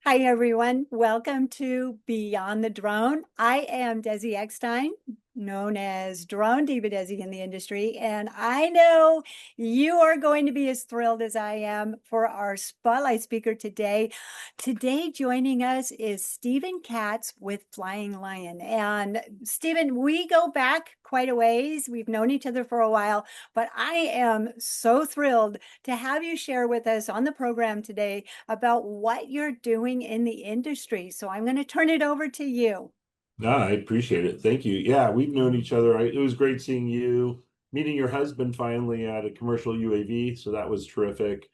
Hi, everyone. Welcome to Beyond the Drone. I am Desi Ekstein, known as Drone Diva Desi in the industry, and I know you are going to be as thrilled as I am for our spotlight speaker today. Today, joining us is Stephen Katz with Flying Lion. And Stephen, we go back quite a ways. We've known each other for a while, but I am so thrilled to have you share with us on the program today about what you're doing in the industry. So I'm going to turn it over to you. No, I appreciate it. Thank you. Yeah, we've known each other. It was great seeing you, meeting your husband finally at a commercial UAV. So that was terrific.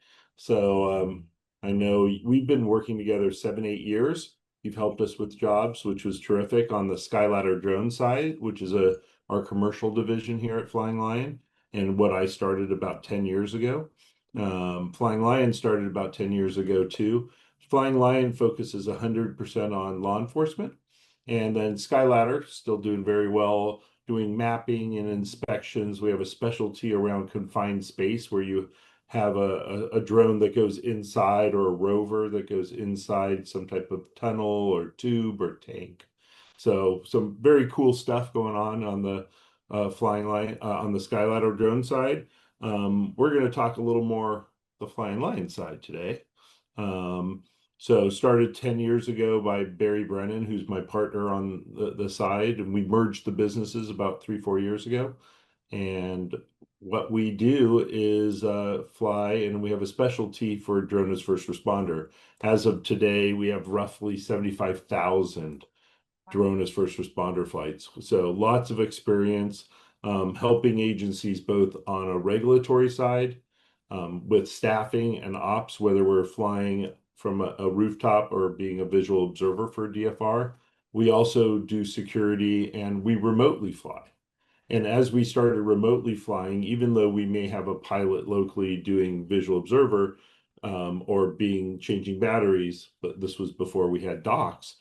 I know we've been working together 7, 8 years. You've helped us with jobs, which was terrific on the Skyladder drone side, which is our commercial division here at Flying Lion, and what I started about 10 years ago. Flying Lion started about 10 years ago too. Flying Lion focuses 100% on law enforcement. And then Skyladder, still doing very well, doing mapping and inspections. We have a specialty around confined space where you have a drone that goes inside or a rover that goes inside some type of tunnel or tube or tank. So some very cool stuff going on the flying line on the Skyladder drone side. We're going to talk a little more the flying lion side today. Um, so started 10 years ago by Barry Brennan, who's my partner on the side, and we merged the businesses about 3, 4 years ago. And what we do is fly, and we have a specialty for drone as first responder. As of today, we have roughly 75,000 drone as first responder flights. So lots of experience helping agencies both on a regulatory side with staffing and ops, whether we're flying from a rooftop or being a visual observer for DFR. We also do security and we remotely fly. And as we started remotely flying, even though we may have a pilot locally doing visual observer or being changing batteries, but this was before we had docks,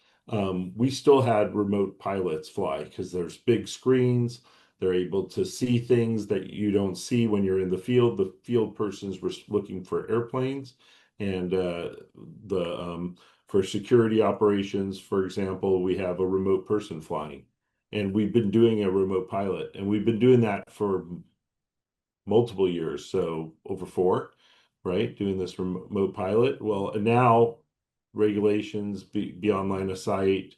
we still had remote pilots fly because there's big screens. They're able to see things that you don't see when you're in the field. The field persons were looking for airplanes, and the for security operations, for example, we have a remote person flying, and we've been doing a remote pilot, and we've been doing that for multiple years, so over four, right? Doing this remote pilot. Well, and now regulations beyond line of sight,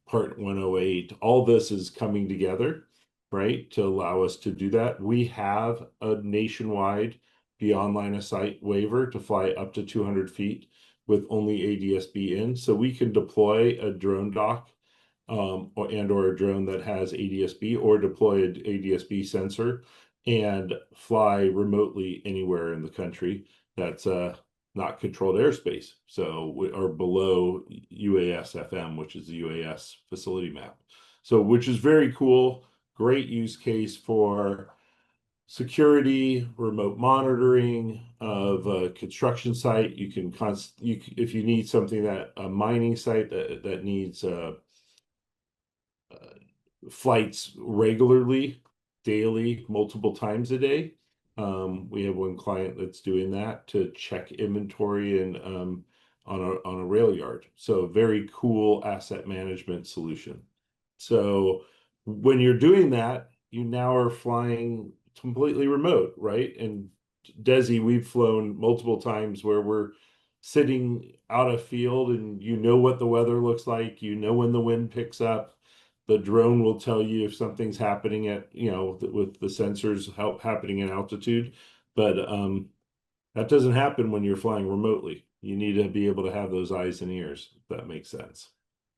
Part 108, all this is coming together, right, to allow us to do that. We have a nationwide beyond line of sight waiver to fly up to 200 feet with only ADS-B in, so we can deploy a drone dock or a drone that has ADS-B or deploy an ADS-B sensor and fly remotely anywhere in the country that's not controlled airspace. So we are below UAS FM, which is the UAS facility map. So which is very cool, great use case for security, remote monitoring of a construction site. You can if you need something that a mining site that needs flights regularly, daily, multiple times a day. We have one client that's doing that to check inventory and on a rail yard. So very cool asset management solution. So when you're doing that, you now are flying completely remote, right? And Desi, we've flown multiple times where we're sitting out of field and you know what the weather looks like, you know when the wind picks up. The drone will tell you if something's happening at, with the sensors happening in altitude. But that doesn't happen when you're flying remotely. You need to be able to have those eyes and ears, if that makes sense.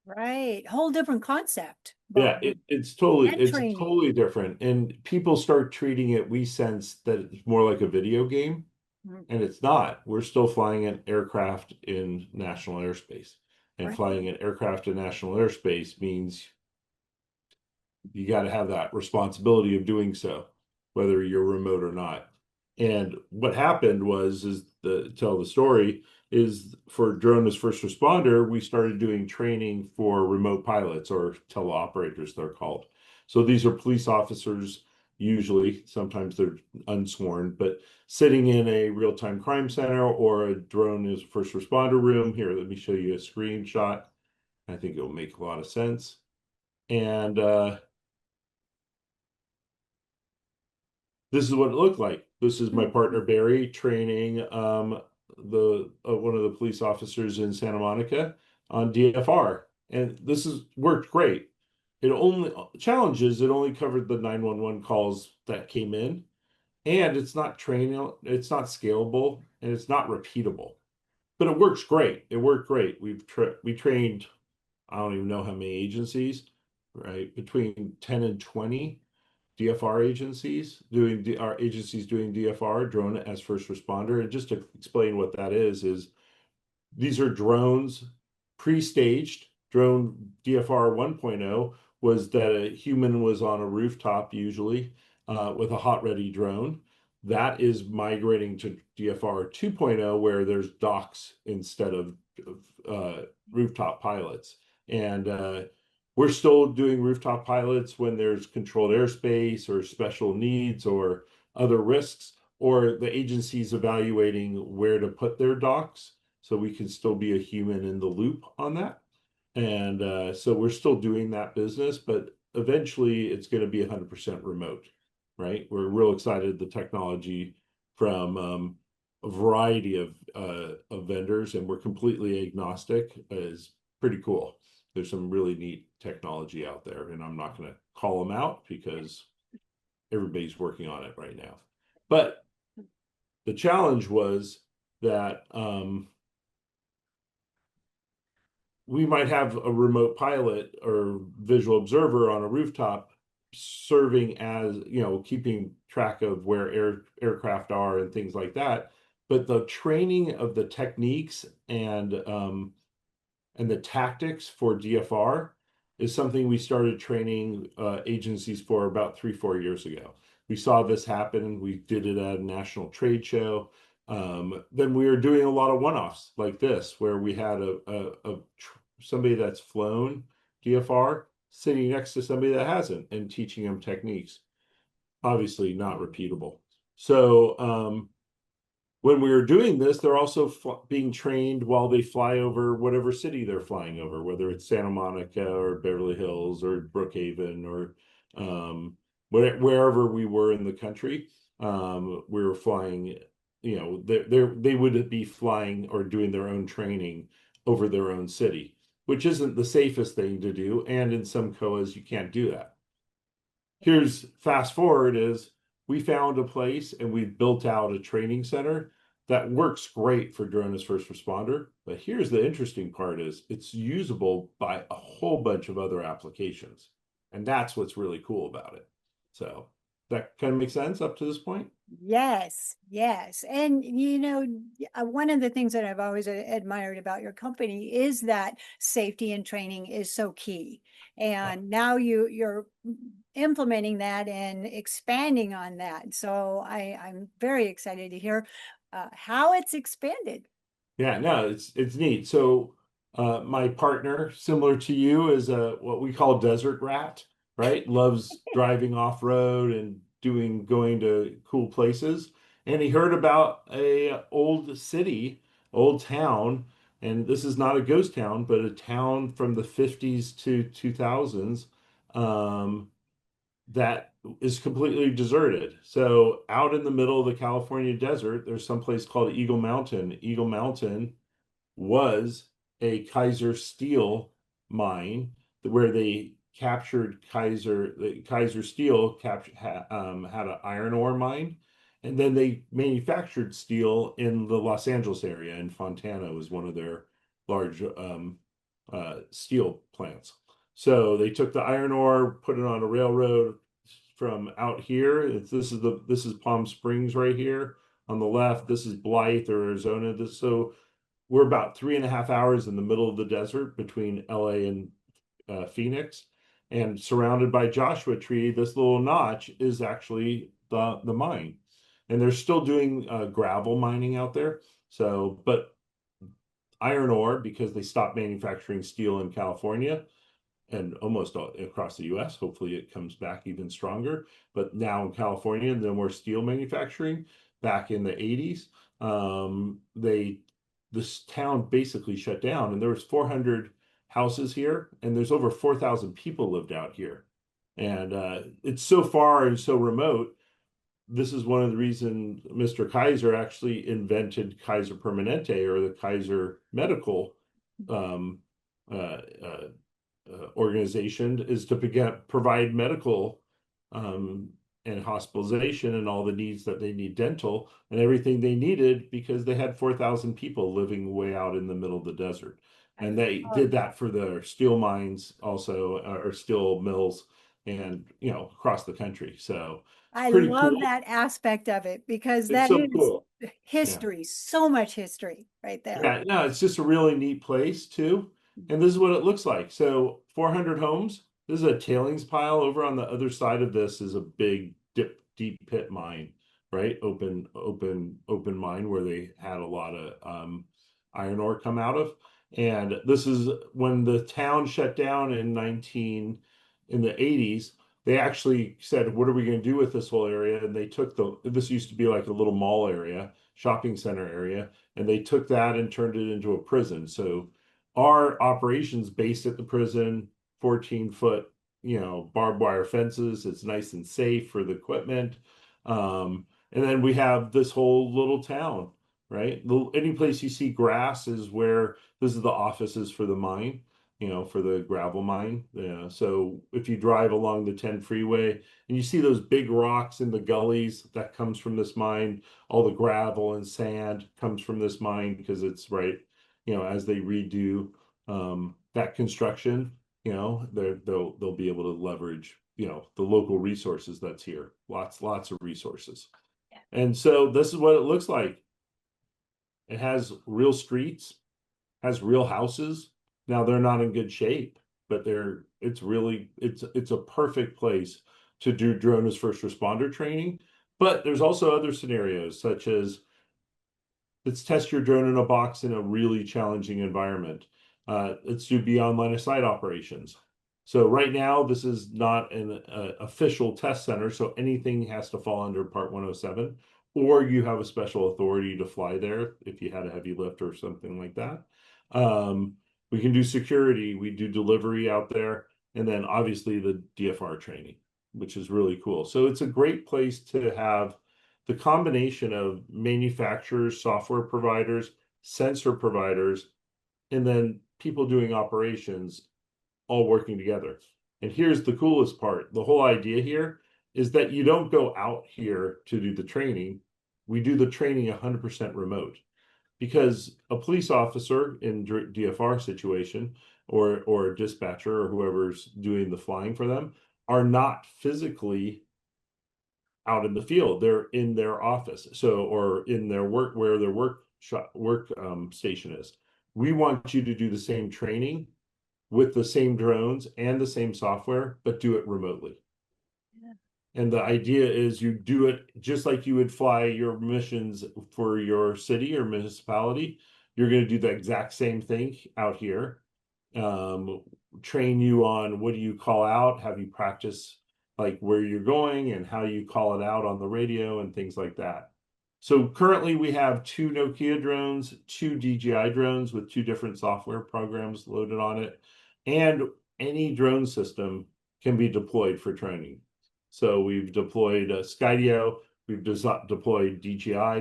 Right. Whole different concept. Yeah, Well, and it's training. totally different. And people start treating it, we sense that it's more like a video game, Mm, and it's not. We're still flying an aircraft in national airspace. And right. flying an aircraft in national airspace means you got to have that responsibility of doing so, whether you're remote or not. And what happened was, is the tell the story is for drone as first responder, we started doing training for remote pilots or teleoperators, they're called. So these are police officers usually. Sometimes they're unsworn, but sitting in a real-time crime center or a drone is first responder room. Here, let me show you a screenshot. I think it'll make a lot of sense. And this is what it looked like. This is my partner Barry training the one of the police officers in Santa Monica on DFR, and this has worked great. It only challenges. It only covered the 911 calls that came in, and it's not training. It's not scalable, and it's not repeatable. But it works great. It worked great. We trained, I don't even know how many agencies, right? Between 10 and 20 DFR agencies our agencies doing DFR, drone as first responder. And just to explain what that is these are drones pre-staged. Drone DFR 1.0 was that a human was on a rooftop usually with a hot ready drone. That is migrating to DFR 2.0 where there's docks instead of rooftop pilots. And we're still doing rooftop pilots when there's controlled airspace or special needs or other risks, or the agency's evaluating where to put their docks. So we can still be a human in the loop on that. And so we're still doing that business, but eventually it's going to be 100% remote, right? We're real excited the technology from a variety of vendors, and we're completely agnostic is pretty cool. There's some really neat technology out there, and I'm not going to call them out because everybody's working on it right now. But the challenge was that we might have a remote pilot or visual observer on a rooftop serving as, keeping track of where aircraft are and things like that. But the training of the techniques and the tactics for DFR is something we started training agencies for about 3-4 years ago. We saw this happen. We did it at a national trade show. Then we were doing a lot of one-offs like this, where we had somebody that's flown DFR sitting next to somebody that hasn't and teaching them techniques. Obviously not repeatable. So when we were doing this, they're also being trained while they fly over whatever city they're flying over, whether it's Santa Monica or Beverly Hills or Brookhaven or wherever we were in the country. We were flying, they would be flying or doing their own training over their own city, which isn't the safest thing to do. And in some COAs, you can't do that. Here's fast forward is we found a place and we've built out a training center that works great for drone as first responder. But here's the interesting part is it's usable by a whole bunch of other applications. And that's what's really cool about it. So that kind of makes sense up to this point? Yes, yes. And one of the things that I've always admired about your company is that safety and training is so key. And now you're implementing that and expanding on that. So I'm very excited to hear how it's expanded. Yeah, no, it's neat. So my partner, similar to you, is what we call desert rat, right? Loves driving off road and going to cool places. And he heard about a old city, old town, and this is not a ghost town, but a town from the 50s to 2000s that is completely deserted. So out in the middle of the California desert, there's some place called Eagle Mountain. Eagle Mountain was a Kaiser steel mine where they captured Kaiser Steel had an iron ore mine, and then they manufactured steel in the Los Angeles area, and Fontana was one of their large steel plants. So they took the iron ore, put it on a railroad from out here. This is Palm Springs right here on the left. This is Blythe, Arizona. So we're about 3.5 hours in the middle of the desert between LA and Phoenix, and surrounded by Joshua Tree. This little notch is actually the mine, and they're still doing gravel mining out there. So, but iron ore, because they stopped manufacturing steel in California, and almost across the US. Hopefully it comes back even stronger. But now in California, no more steel manufacturing. Back in the 80s, this town basically shut down, and there was 400 houses here, and there's over 4,000 people lived out here. And it's so far and so remote. This is one of the reasons Mr. Kaiser actually invented Kaiser Permanente, or the Kaiser Medical um, uh, uh, organization, is to provide medical and hospitalization and all the needs that they need, dental and everything they needed, because they had 4,000 people living way out in the middle of the desert. And they did that for the steel mines also, or steel mills, and across the country. So it's I pretty love cool. that aspect of it because It's that so is cool. Yeah. history, so much history right there. Yeah, no, it's just a really neat place too. And this is what it looks like. So 400 homes. This is a tailings pile. Over on the other side of this is a big deep pit mine, right? Open mine where they had a lot of iron ore come out of. And this is when the town shut down in the 80s. They actually said, "What are we going to do with this whole area?" And they took this used to be like a little mall area, shopping center area, and they took that and turned it into a prison. So our operations based at the prison, 14-foot, barbed wire fences. It's nice and safe for the equipment. And then we have this whole little town, right? Any place you see grass is where this is the offices for the mine, for the gravel mine. Yeah. So if you drive along the 10 freeway and you see those big rocks in the gullies, that comes from this mine. All the gravel and sand comes from this mine, because it's right, as they redo that construction, they'll be able to leverage, the local resources that's here. Lots of resources. And so this is what it looks like. It has real streets, has real houses. Now they're not in good shape, but it's a perfect place to do drone as first responder training. But there's also other scenarios, such as, let's test your drone in a box in a really challenging environment. Let's do beyond line of sight operations. So right now, this is not an official test center, so anything has to fall under Part 107, or you have a special authority to fly there if you had a heavy lift or something like that. We can do security, we do delivery out there, and then obviously the DFR training, which is really cool. So it's a great place to have the combination of manufacturers, software providers, sensor providers, and then people doing operations all working together. And here's the coolest part. The whole idea here is that you don't go out here to do the training. We do the training 100% remote, because a police officer in DFR situation, or a dispatcher, or whoever's doing the flying for them, are not physically out in the field. They're in their office, or in their work, where their work station is. We want you to do the same training with the same drones and the same software, but do it remotely. Yeah. And the idea is you do it just like you would fly your missions for your city or municipality. You're going to do the exact same thing out here. Train you on what do you call out, have you practice like where you're going and how you call it out on the radio and things like that. So currently we have 2 Nokia drones, 2 DJI drones with 2 different software programs loaded on it, and any drone system can be deployed for training. So we've deployed Skydio, we've deployed DJI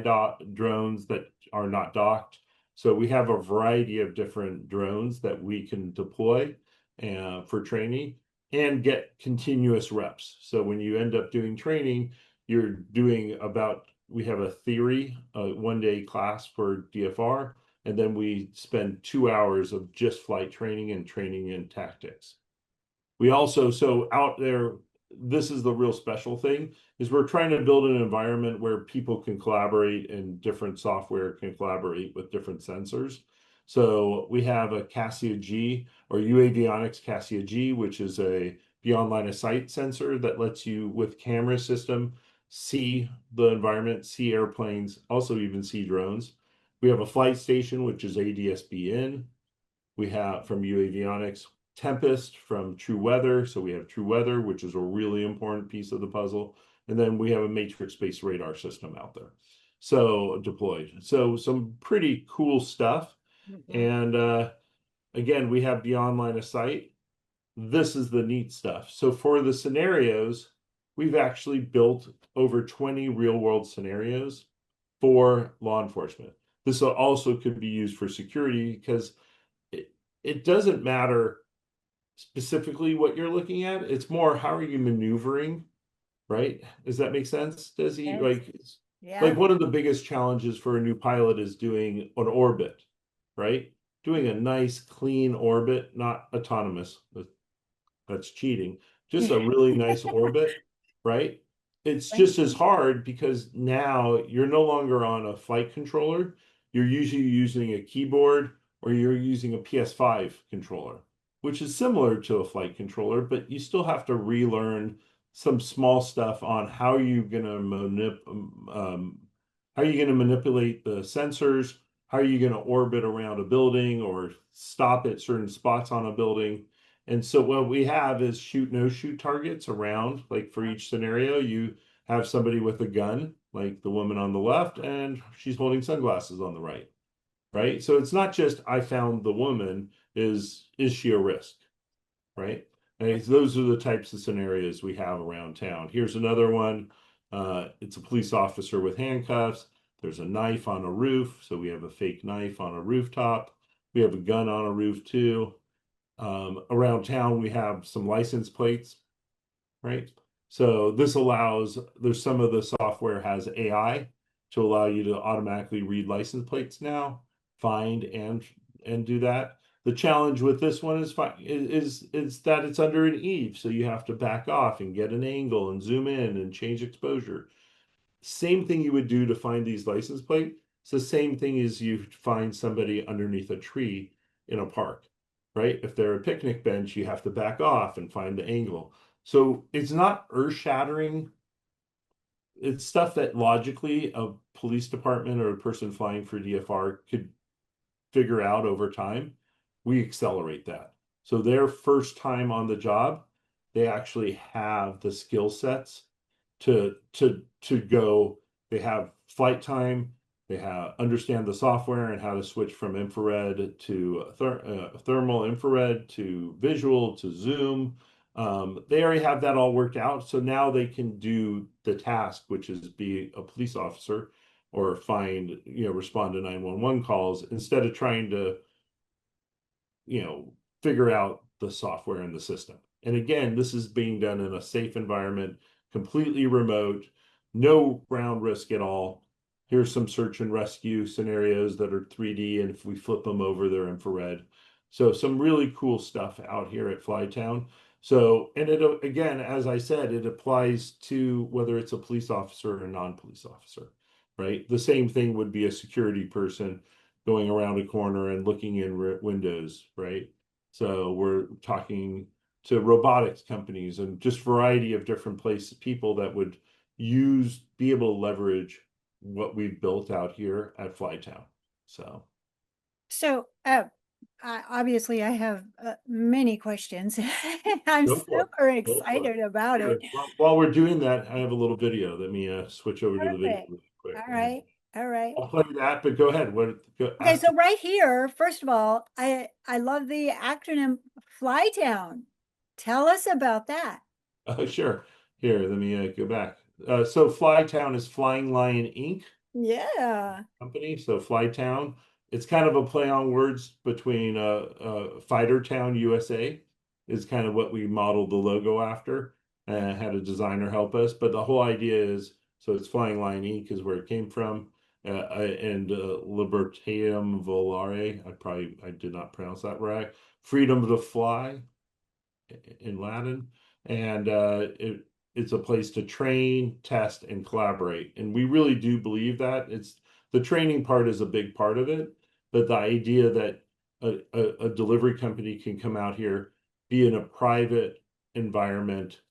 drones that are not docked. So we have a variety of different drones that we can deploy for training and get continuous reps. So when you end up doing training, you're doing we have a theory, a 1-day class for DFR, and then we spend 2 hours of just flight training and training in tactics. We also, so out there, this is the real special thing, is we're trying to build an environment where people can collaborate and different software can collaborate with different sensors. So we have a Cassia G, or UAVionics Cassia G, which is a beyond line of sight sensor that lets you, with camera system, see the environment, see airplanes, also even see drones. We have a flight station, which is ADS-B in. We have from UAVionics. Tempest from True Weather. So we have True Weather, which is a really important piece of the puzzle. And then we have a matrix-based radar system out there. So deployed. So some pretty cool stuff. Mhm. And again, we have beyond line of sight. This is the neat stuff. So for the scenarios, we've actually built over 20 real world scenarios for law enforcement. This also could be used for security because it doesn't matter specifically what you're looking at. It's more how are you maneuvering, right? Does that make sense, Desi? Yes. Like Yeah. one of the biggest challenges for a new pilot is doing an orbit, right? Doing a nice clean orbit, not autonomous. That's cheating. Just a really nice orbit, right? It's Right. just as hard because now you're no longer on a flight controller. You're usually using a keyboard or you're using a PS5 controller, which is similar to a flight controller, but you still have to relearn some small stuff on how you're going to how are you going to manipulate the sensors, how are you going to orbit around a building or stop at certain spots on a building. And so what we have is shoot no shoot targets around, like for each scenario, you have somebody with a gun, like the woman on the left, and she's holding sunglasses on the right, right? So it's not just I found the woman, is she a risk, right? And those are the types of scenarios we have around town. Here's another one. It's a police officer with handcuffs. There's a knife on a roof, so we have a fake knife on a rooftop. We have a gun on a roof too. Around town, we have some license plates, right? So this allows, there's some of the software has AI to allow you to automatically read license plates now, find and do that. The challenge with this one is that it's under an eave, so you have to back off and get an angle and zoom in and change exposure. Same thing you would do to find these license plate. It's the same thing as you find somebody underneath a tree in a park, right? If they're a picnic bench, you have to back off and find the angle. So it's not earth-shattering. It's stuff that logically a police department or a person flying for DFR could figure out over time. We accelerate that. So their first time on the job, they actually have the skill sets to go. They have flight time. They have understand the software and how to switch from infrared to thermal infrared to visual to zoom. They already have that all worked out. So now they can do the task, which is be a police officer or respond to 911 calls instead of trying to figure out the software and the system. And again, this is being done in a safe environment, completely remote, no ground risk at all. Here's some search and rescue scenarios that are 3D, and if we flip them over, they're infrared. So some really cool stuff out here at FLI Town. So, and it again, as I said, it applies to whether it's a police officer or a non-police officer, right? The same thing would be a security person going around a corner and looking in windows, right? So we're talking to robotics companies and just variety of different places, people that would be able to leverage what we've built out here at FLI Town. So So, obviously, I have many questions. I'm go for it. super Go for it. excited about it. Here, while we're doing that, I have a little video. Let me switch over to the video Perfect. really quick, All and right. All right. I'll play that. But go ahead. Okay, Ask so right here, first of all, I love the acronym Flytown. Tell us about that. Sure. Here, let me go back. So FLI Town is Flying Lion Inc. Yeah. company. So FLI Town, it's kind of a play on words between Fighter Town USA is kind of what we modeled the logo after. Had a designer help us, but the whole idea is so it's Flying Lion Inc. is where it came from, and Libertatem Volare. I did not pronounce that right. Freedom to fly in Latin, and it's a place to train, test, and collaborate. And we really do believe that it's the training part is a big part of it, but the idea that a delivery company can come out here, be in a private environment,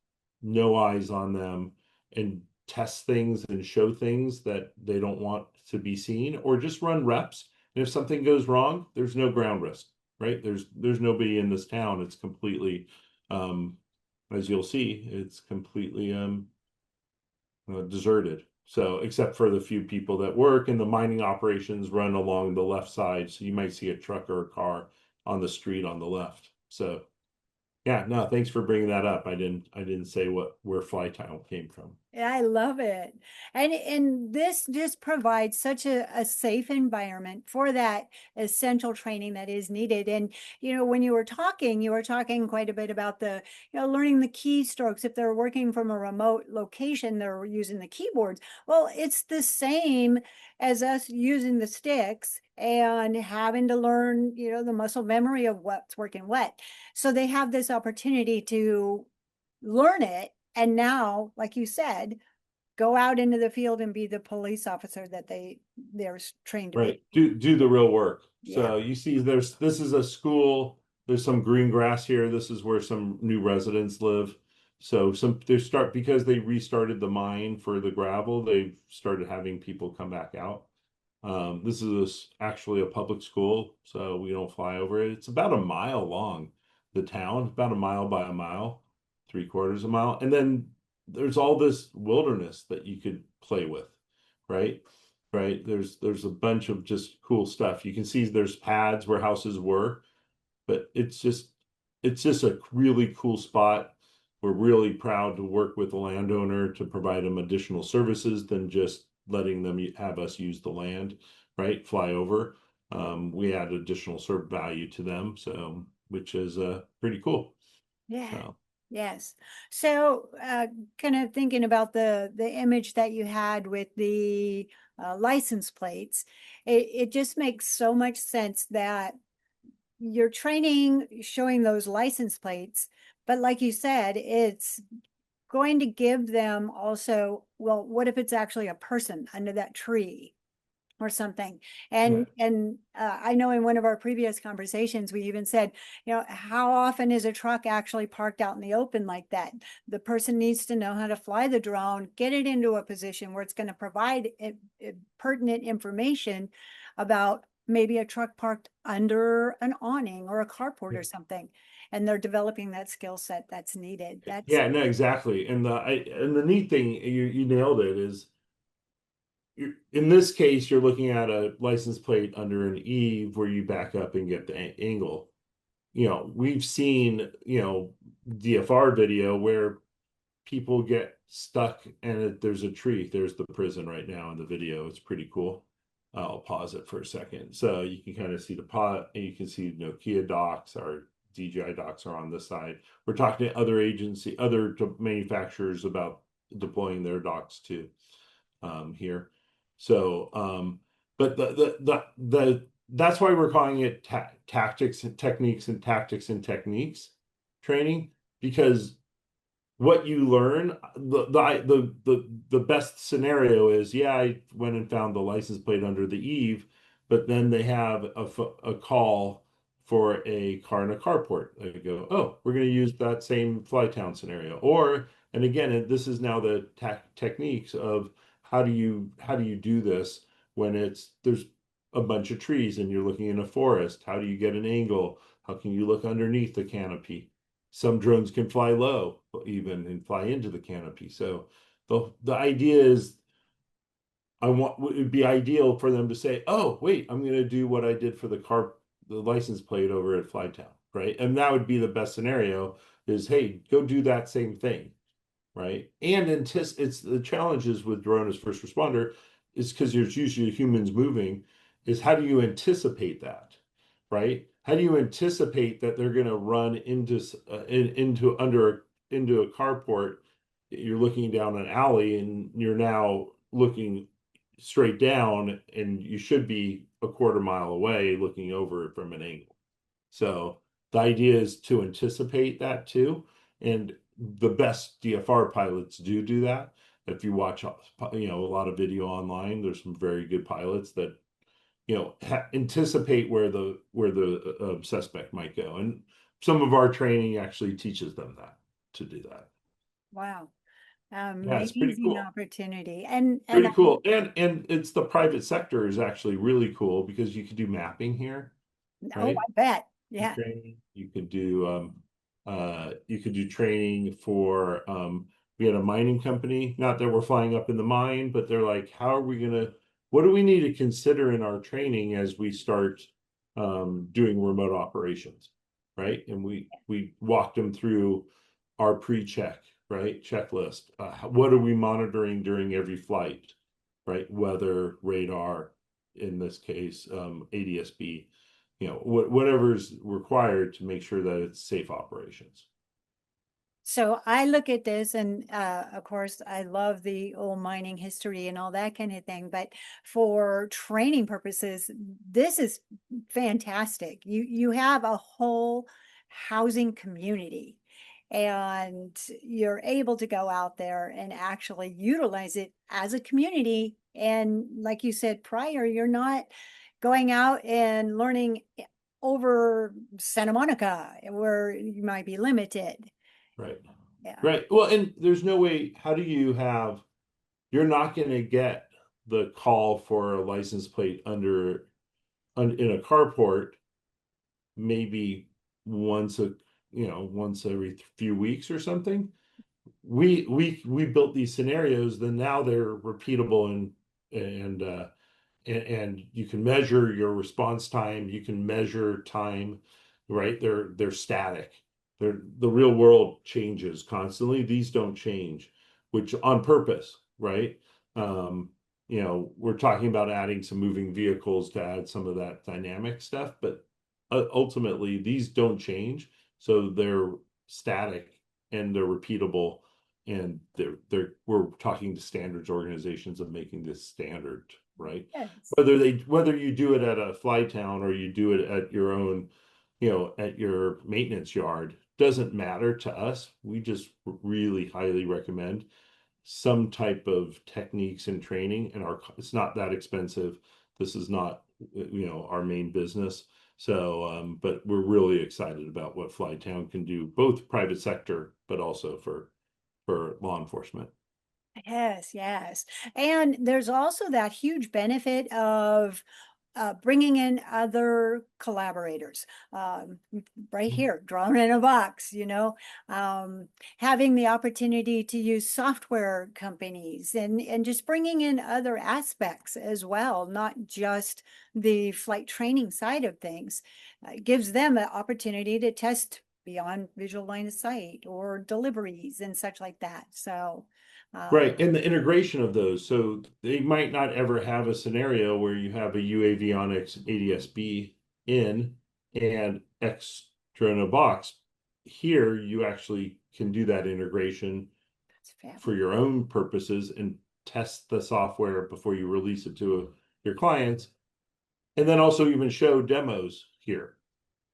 no eyes on them, and test things and show things that they don't want to be seen, or just run reps. And if something goes wrong, there's no ground risk. right? There's nobody in this town. It's completely, as you'll see, it's completely deserted. So except for the few people that work, and the mining operations run along the left side, so you might see a truck or a car on the street on the left. So yeah, no, thanks for bringing that up. I didn't say where FLI Town came from. Yeah, I love it. And this just provides such a safe environment for that essential training that is needed. And when you were talking quite a bit about learning the keystrokes. If they're working from a remote location, they're using the keyboards. Well, it's the same as us using the sticks and having to learn, the muscle memory of what's working what. So they have this opportunity to learn it. And now, like you said, go out into the field and be the police officer that they're trained to be. Right. Do the real work. Yeah. So you see this is a school. There's some green grass here. This is where some new residents live. So because they restarted the mine for the gravel, they've started having people come back out. This is actually a public school, so we don't fly over it. It's about a mile long, the town, about a mile by a mile, 3/4 a mile. And then there's all this wilderness that you could play with, right? Right. There's a bunch of just cool stuff. You can see there's pads where houses were, but it's just a really cool spot. We're really proud to work with the landowner to provide them additional services than just letting them have us use the land, right? Fly over. We add additional sort of value to them, so which is pretty cool. Yeah. So Yes. So, kind of thinking about the image that you had with the license plates, it just makes so much sense that you're training showing those license plates, but like you said, it's going to give them also, well, what if it's actually a person under that tree or something? yeah, And I know in one of our previous conversations, we even said, how often is a truck actually parked out in the open like that? The person needs to know how to fly the drone, get it into a position where it's going to provide pertinent information about maybe a truck parked under an awning or a carport or something. And they're developing that skill set that's needed. That's yeah, no, exactly. And the neat thing, you nailed it, is in this case, you're looking at a license plate under an eave where you back up and get the angle. We've seen, DFR video where people get stuck and there's a tree. There's the prison right now in the video. It's pretty cool. I'll pause it for a second. So you can kind of see the pot, and you can see Nokia docks, our DJI docks are on this side. We're talking to other manufacturers about deploying their docks too, here. So, but that's why we're calling it tactics and techniques and tactics and techniques training, because what you learn, the best scenario is, yeah, I went and found the license plate under the eave, but then they have a call for a car in a carport. They go, oh, we're going to use that same FLI Town scenario. Or, and again, this is now the techniques of how do you do this when there's a bunch of trees and you're looking in a forest. How do you get an angle? How can you look underneath the canopy? Some drones can fly low even and fly into the canopy. So the idea is, it would be ideal for them to say, oh, wait, I'm going to do what I did for the license plate over at FLI Town, right? And that would be the best scenario is, hey, go do that same thing, right? And it's the challenges with drone as first responder is because there's usually humans moving, is how do you anticipate that, right? How do you anticipate that they're going to run into a carport? You're looking down an alley and you're now looking straight down, and you should be a 1/4 mile away looking over it from an angle. So the idea is to anticipate that too. And the best DFR pilots do that. If you watch, a lot of video online, there's some very good pilots that, anticipate where the suspect might go. And some of our training actually teaches them to do that. wow, Yeah, it's pretty amazing cool. opportunity. And Pretty cool. And it's the private sector is actually really cool because you could do mapping here, oh, right? I bet. Yeah. training. You could do training for we had a mining company, not that we're flying up in the mine, but they're like, how are we gonna, what do we need to consider in our training as we start doing remote operations, right? And we walked them through our pre-check, right? Checklist. What are we monitoring during every flight, right? Weather, radar, in this case, ADSB, whatever's required to make sure that it's safe operations. So I look at this, and of course, I love the old mining history and all that kind of thing. But for training purposes, this is fantastic. You have a whole housing community, and you're able to go out there and actually utilize it as a community. And like you said prior, you're not going out and learning over Santa Monica where you might be limited. Right. Yeah. Right. Well, and there's no way, how do you have, you're not going to get the call for a license plate in a carport maybe once once every few weeks or something. We built these scenarios, then now they're repeatable and and you can measure your response time, you can measure time, right? They're static. The real world changes constantly. These don't change, which on purpose, right? um we're talking about adding some moving vehicles to add some of that dynamic stuff, but ultimately these don't change, so they're static and they're repeatable, and they're we're talking to standards organizations of making this standard, right? Yes. Whether you do it at a fly town or you do it at your own, at your maintenance yard, doesn't matter to us. We just really highly recommend some type of techniques and training, and it's not that expensive. This is not our main business. So but we're really excited about what Fly Town can do, both private sector but also for law enforcement. Yes, yes. And there's also that huge benefit of bringing in other collaborators. Um, right here, drone in a box, having the opportunity to use software companies and just bringing in other aspects as well, not just the flight training side of things. Gives them an opportunity to test beyond visual line of sight or deliveries and such like that. So, Right, and the integration of those. So they might not ever have a scenario where you have a UAvionics ADSB in and extra in a box. Here, you actually can do that integration that's fabulous. for your own purposes and test the software before you release it to your clients. And then also even show demos here,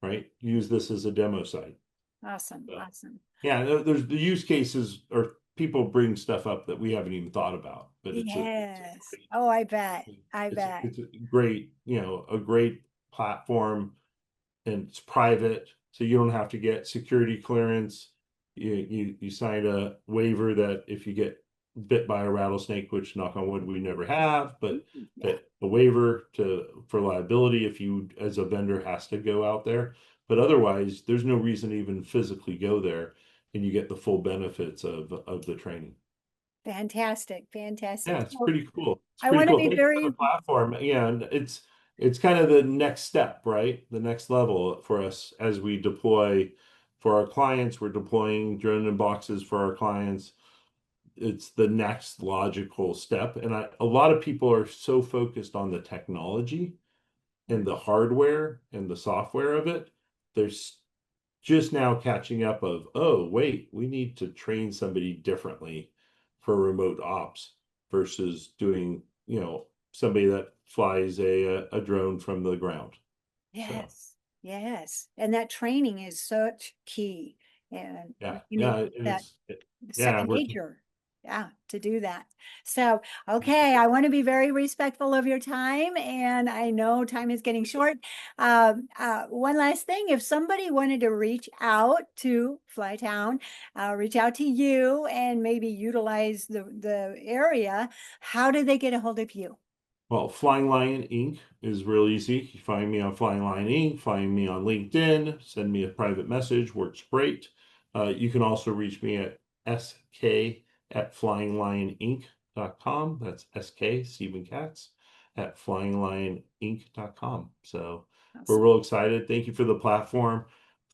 right? Use this as a demo site. Awesome, So, awesome. yeah, there's the use cases or people bring stuff up that we haven't even thought about, but Yes. Oh, I bet. I bet. it's a great, a great platform, and it's private, so you don't have to get security clearance. You sign a waiver that if you get bit by a rattlesnake, which knock on wood we never have, but Yeah, that a waiver for liability if you as a vendor has to go out there. But otherwise, there's no reason to even physically go there, and you get the full benefits of the training. fantastic, Yeah, fantastic. it's So pretty cool. It's I pretty want to cool. be Thanks for the very, platform. Yeah, and it's kind of the next step, right? The next level for us as we deploy for our clients. We're deploying drone in boxes for our clients. It's the next logical step. And a lot of people are so focused on the technology and the hardware and the software of it. There's just now catching up of, oh, wait, we need to train somebody differently for remote ops versus doing, somebody that flies a drone from the ground. So yes, yes. And that training is such key. And yeah, you yeah, need and that yeah, second nature. Yeah, to do that. So, okay, I want to be very respectful of your time, and I know time is getting short. One last thing, if somebody wanted to reach out to Flytown, reach out to you and maybe utilize the area, how do they get a hold of you? Well, Flying Lion Inc. is real easy. You find me on Flying Lion Inc., find me on LinkedIn, send me a private message, works great. You can also reach me at sk@flyinglioninc.com. That's SK, Stephen Katz, at flyinglioninc.com. So we're Awesome. real excited. Thank you for the platform.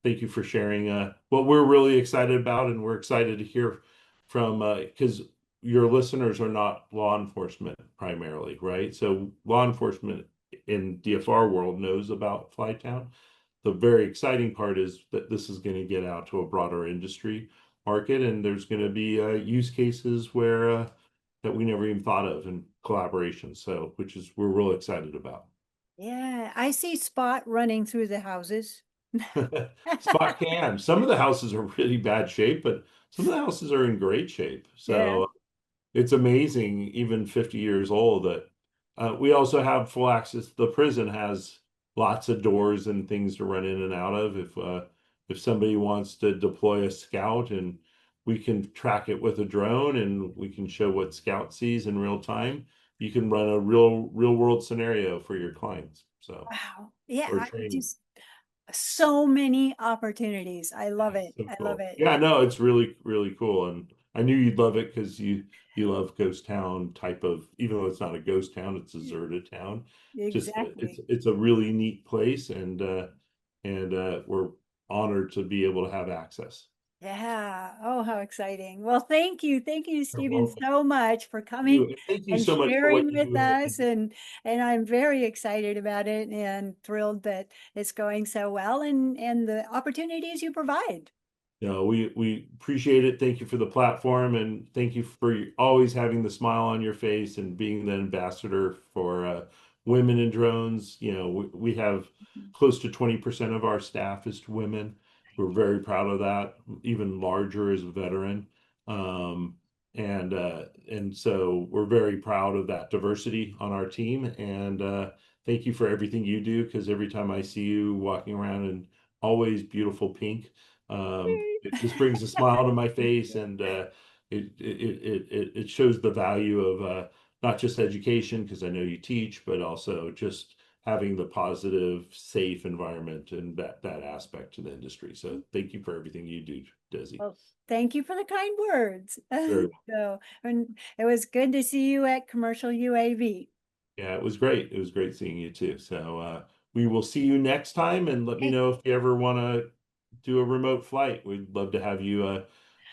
Thank you for sharing what we're really excited about, and we're excited to hear from because your listeners are not law enforcement primarily, right? So law enforcement in DFR world knows about FLI Town. The very exciting part is that this is going to get out to a broader industry market, and there's going to be use cases where that we never even thought of in collaboration. So, which is we're real excited about. Yeah, I see Spot running through the houses. Spot can. Some of the houses are really bad shape, but some of the houses are in great shape. Yeah, So it's amazing, even 50 years old, that we also have full access. The prison has lots of doors and things to run in and out of. If somebody wants to deploy a scout, and we can track it with a drone, and we can show what scout sees in real time, you can run a real world scenario for your clients. So wow. Yeah, or I training. just so many opportunities. I love Yeah, it. so I love cool. it. Yeah, no, it's really cool, and I knew you'd love it because you love ghost town type of. Even though it's not a ghost town, it's a deserted town. Just Exactly. it's a really neat place, and we're honored to be able to have access. Yeah. Oh, how exciting. Well, thank you. Thank you, You're Stephen, welcome. so much for coming You and thank you and so much for what sharing you with do in the us. industry. And I'm very excited about it and thrilled that it's going so well and the opportunities you provide. No, we appreciate it. Thank you for the platform, and thank you for always having the smile on your face and being the ambassador for women in drones. We have close to 20% of our staff is women. We're very proud of that. Even larger as a veteran, um, and so we're very proud of that diversity on our team. And thank you for everything you do, because every time I see you walking around in always beautiful pink. It just brings a smile to my Thank face, you. and it shows the value of not just education, because I know you teach, but also just having the positive, safe environment and that aspect to the industry. So thank you for everything you do, Desi. Well, thank you for the kind words. Very well. So, and it was good to see you at Commercial UAV. Yeah, it was great. It was great seeing you too. So we will see you next time, and let me Okay. know if you ever want to do a remote flight. We'd love to have you,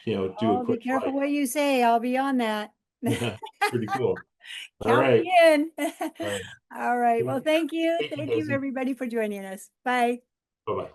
do a Oh, be quick careful flight. what you say. I'll be on that. Yeah, pretty cool. All Count right. me in. All right. All right. Take Well, care. thank you. Thank you, Thank you, Desi. everybody, for joining us. Bye. Bye bye.